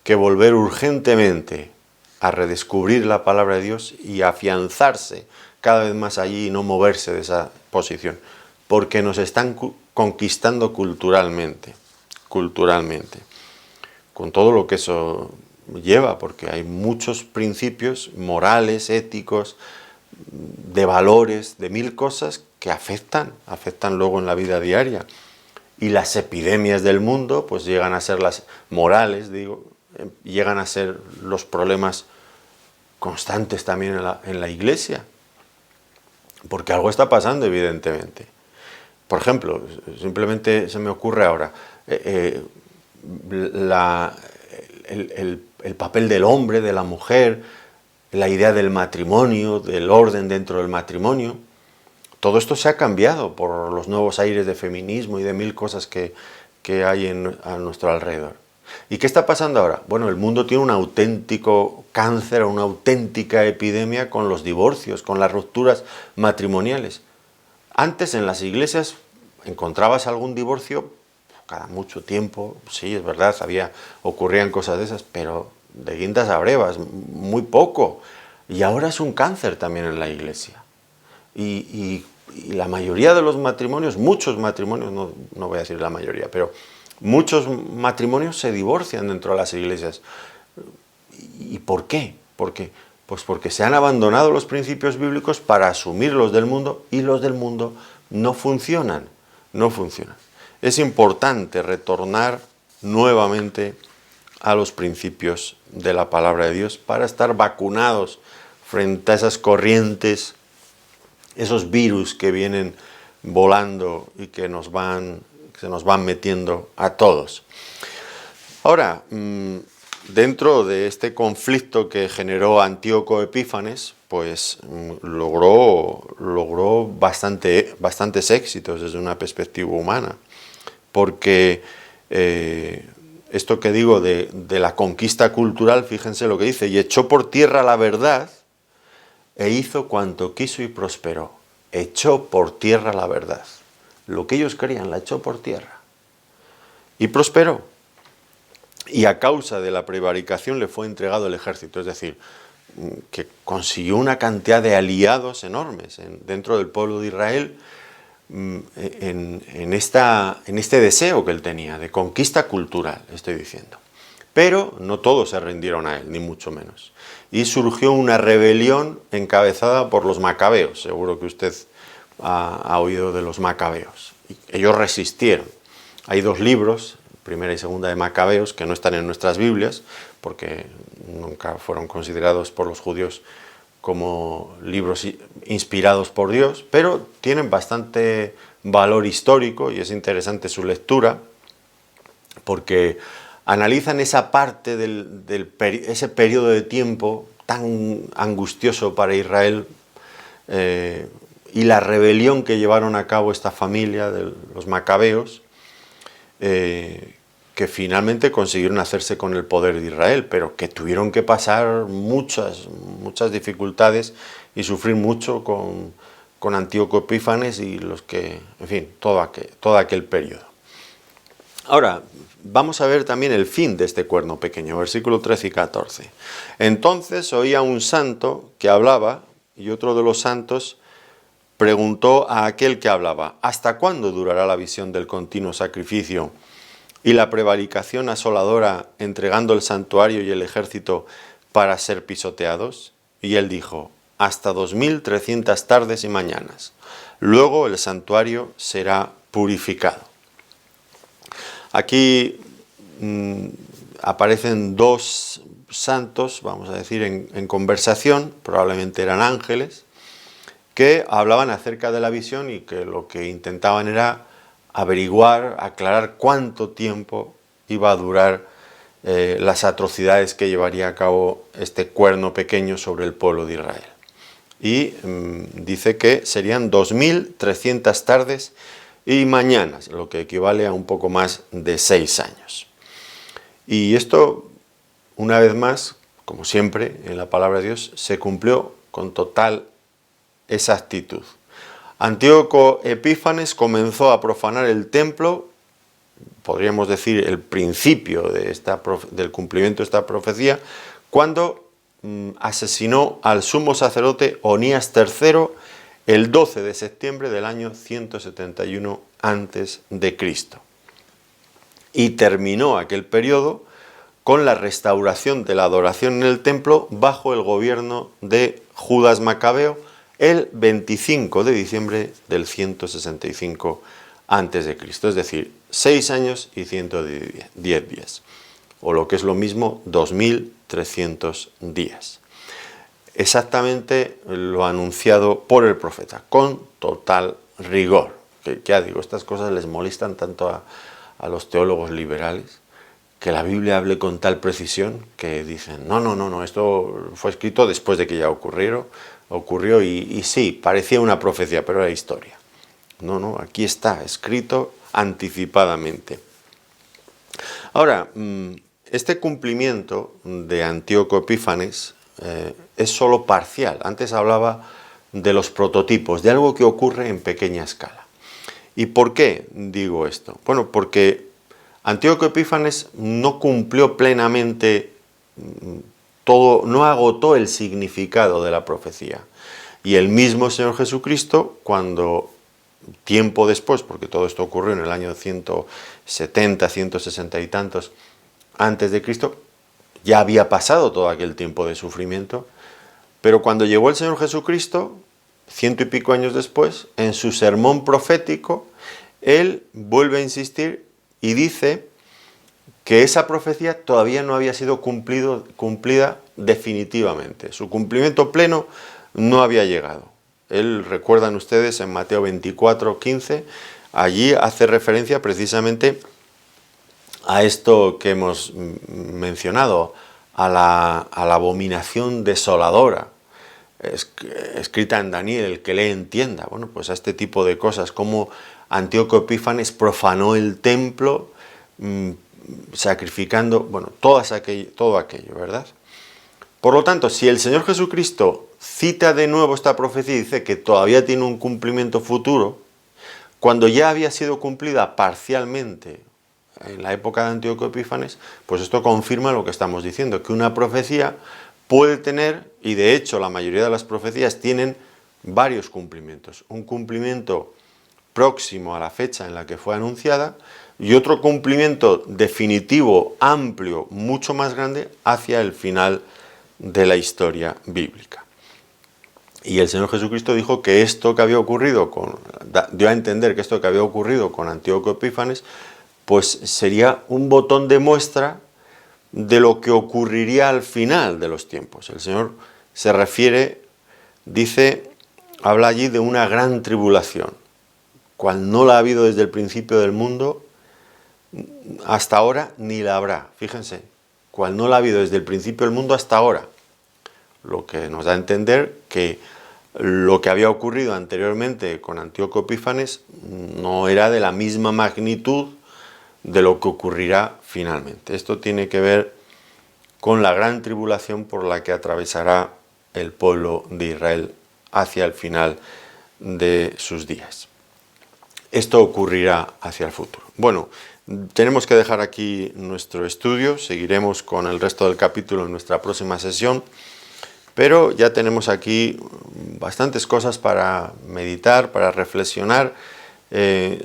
que volver urgentemente a redescubrir la palabra de Dios y afianzarse cada vez más allí y no moverse de esa posición, porque nos están conquistando culturalmente, con todo lo que eso lleva, porque hay muchos principios morales, éticos, de valores, de mil cosas que afectan luego en la vida diaria. Y las epidemias del mundo pues llegan a ser las morales, digo, llegan a ser los problemas constantes también en la Iglesia, porque algo está pasando evidentemente. Por ejemplo, simplemente se me ocurre ahora, el papel del hombre, de la mujer, la idea del matrimonio, del orden dentro del matrimonio. Todo esto se ha cambiado por los nuevos aires de feminismo y de mil cosas que hay a nuestro alrededor. ¿Y qué está pasando ahora? Bueno, el mundo tiene un auténtico cáncer, una auténtica epidemia con los divorcios, con las rupturas matrimoniales. Antes en las iglesias encontrabas algún divorcio cada mucho tiempo, sí, es verdad, ocurrían cosas de esas, pero de guindas a brevas, muy poco. Y ahora es un cáncer también en la iglesia. Y la mayoría de los matrimonios, muchos matrimonios, no voy a decir la mayoría, pero muchos matrimonios se divorcian dentro de las iglesias. ¿Y por qué? ¿Por qué? Pues porque se han abandonado los principios bíblicos para asumir los del mundo, y los del mundo no funcionan. Es importante retornar nuevamente a los principios de la palabra de Dios para estar vacunados frente a esas corrientes, esos virus que vienen volando y que se nos van metiendo a todos. Ahora, dentro de este conflicto que generó Antíoco Epífanes, pues logró bastantes éxitos desde una perspectiva humana, porque esto que digo de la conquista cultural, fíjense lo que dice: y echó por tierra la verdad e hizo cuanto quiso y prosperó. Echó por tierra la verdad. Lo que ellos querían, la echó por tierra. Y prosperó. Y a causa de la prevaricación le fue entregado el ejército, es decir, que consiguió una cantidad de aliados enormes dentro del pueblo de Israel en este deseo que él tenía de conquista cultural, estoy diciendo. Pero no todos se rindieron a él, ni mucho menos. Y surgió una rebelión encabezada por los macabeos. Seguro que usted ha oído de los macabeos. Y ellos resistieron. Hay 2 libros, Primera y Segunda de Macabeos, que no están en nuestras Biblias, porque nunca fueron considerados por los judíos como libros inspirados por Dios, pero tienen bastante valor histórico y es interesante su lectura, porque analizan esa parte ese periodo de tiempo tan angustioso para Israel y la rebelión que llevaron a cabo esta familia de los macabeos, que finalmente consiguieron hacerse con el poder de Israel, pero que tuvieron que pasar muchas dificultades y sufrir mucho con Antíoco Epífanes y en fin, todo aquel periodo. Ahora, vamos a ver también el fin de este cuerno pequeño, versículos 13 y 14. Entonces oía un santo que hablaba, y otro de los santos preguntó a aquel que hablaba: ¿hasta cuándo durará la visión del continuo sacrificio y la prevaricación asoladora, entregando el santuario y el ejército para ser pisoteados? Y él dijo: hasta 2300 tardes y mañanas. Luego el santuario será purificado. Aquí aparecen 2 santos, vamos a decir, en conversación, probablemente eran ángeles, que hablaban acerca de la visión y que lo que intentaban era averiguar, aclarar cuánto tiempo iba a durar las atrocidades que llevaría a cabo este cuerno pequeño sobre el pueblo de Israel. Y dice que serían 2300 tardes y mañanas, lo que equivale a un poco más de 6 años. Y esto, una vez más, como siempre en la palabra de Dios, se cumplió con total exactitud. Antíoco Epífanes comenzó a profanar el templo, podríamos decir el principio del cumplimiento de esta profecía, cuando asesinó al sumo sacerdote Onías III el 12 de septiembre del año 171 a.C. Y terminó aquel periodo con la restauración de la adoración en el templo bajo el gobierno de Judas Macabeo el 25 de diciembre del 165 a.C., es decir, 6 años y 110 días, o lo que es lo mismo, 2300 días. Exactamente lo anunciado por el profeta, con total rigor. Que ya digo, estas cosas les molestan tanto a los teólogos liberales, que la Biblia hable con tal precisión que dicen, no, esto fue escrito después de que ya ocurrió y sí, parecía una profecía, pero era historia. No, aquí está escrito anticipadamente. Ahora, este cumplimiento de Antíoco Epífanes es solo parcial. Antes hablaba de los prototipos, de algo que ocurre en pequeña escala. ¿Y por qué digo esto? Bueno, porque Antíoco Epífanes no cumplió plenamente todo, no agotó el significado de la profecía. Y el mismo Señor Jesucristo, cuando tiempo después, porque todo esto ocurrió en el año 170, 160 y tantos antes de Cristo, ya había pasado todo aquel tiempo de sufrimiento, pero cuando llegó el Señor Jesucristo, 100 y pico años después, en su sermón profético, él vuelve a insistir y dice que esa profecía todavía no había sido cumplida definitivamente. Su cumplimiento pleno no había llegado. Él, recuerdan ustedes, en Mateo 24, 15, allí hace referencia precisamente a esto que hemos mencionado, a la abominación desoladora, escrita en Daniel, el que lee entienda. Bueno, pues a este tipo de cosas, como Antíoco Epífanes profanó el templo, sacrificando, bueno, todo aquello, ¿verdad? Por lo tanto, si el Señor Jesucristo cita de nuevo esta profecía y dice que todavía tiene un cumplimiento futuro, cuando ya había sido cumplida parcialmente en la época de Antíoco Epífanes, pues esto confirma lo que estamos diciendo, que una profecía puede tener, y de hecho la mayoría de las profecías tienen varios cumplimientos. Un cumplimiento próximo a la fecha en la que fue anunciada y otro cumplimiento definitivo, amplio, mucho más grande hacia el final de la historia bíblica. Y el Señor Jesucristo dijo que esto que había ocurrido dio a entender que esto que había ocurrido con Antíoco Epífanes, pues sería un botón de muestra de lo que ocurriría al final de los tiempos. El Señor se refiere, habla allí de una gran tribulación, cual no la ha habido desde el principio del mundo hasta ahora, ni la habrá. Fíjense, cual no la ha habido desde el principio del mundo hasta ahora. Lo que nos da a entender que lo que había ocurrido anteriormente con Antíoco Epífanes no era de la misma magnitud de lo que ocurrirá finalmente. Esto tiene que ver con la gran tribulación por la que atravesará el pueblo de Israel hacia el final de sus días. Esto ocurrirá hacia el futuro. Bueno, tenemos que dejar aquí nuestro estudio, seguiremos con el resto del capítulo en nuestra próxima sesión, pero ya tenemos aquí bastantes cosas para meditar, para reflexionar,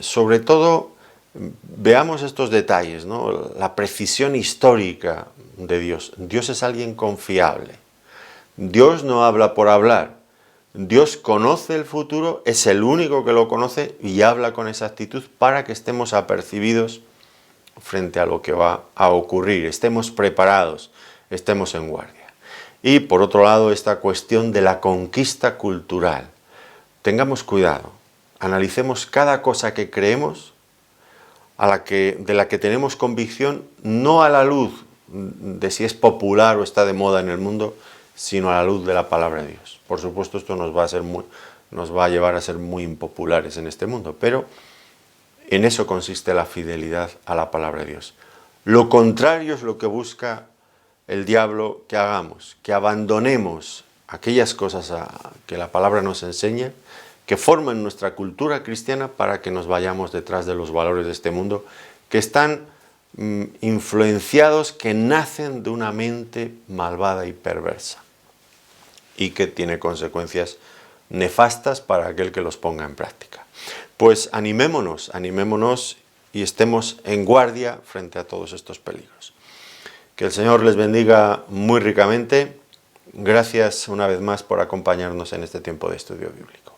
sobre todo veamos estos detalles, ¿no? La precisión histórica de Dios. Dios es alguien confiable. Dios no habla por hablar. Dios conoce el futuro, es el único que lo conoce y habla con exactitud para que estemos apercibidos frente a lo que va a ocurrir, estemos preparados, estemos en guardia. Y por otro lado, esta cuestión de la conquista cultural. Tengamos cuidado, analicemos cada cosa que creemos, de la que tenemos convicción, no a la luz de si es popular o está de moda en el mundo, sino a la luz de la palabra de Dios. Por supuesto, esto nos va a llevar a ser muy impopulares en este mundo, pero en eso consiste la fidelidad a la palabra de Dios. Lo contrario es lo que busca el diablo que hagamos, que abandonemos aquellas cosas que la palabra nos enseña, que forman nuestra cultura cristiana, para que nos vayamos detrás de los valores de este mundo, que están influenciados, que nacen de una mente malvada y perversa, y que tiene consecuencias nefastas para aquel que los ponga en práctica. Pues animémonos y estemos en guardia frente a todos estos peligros. Que el Señor les bendiga muy ricamente. Gracias una vez más por acompañarnos en este tiempo de estudio bíblico.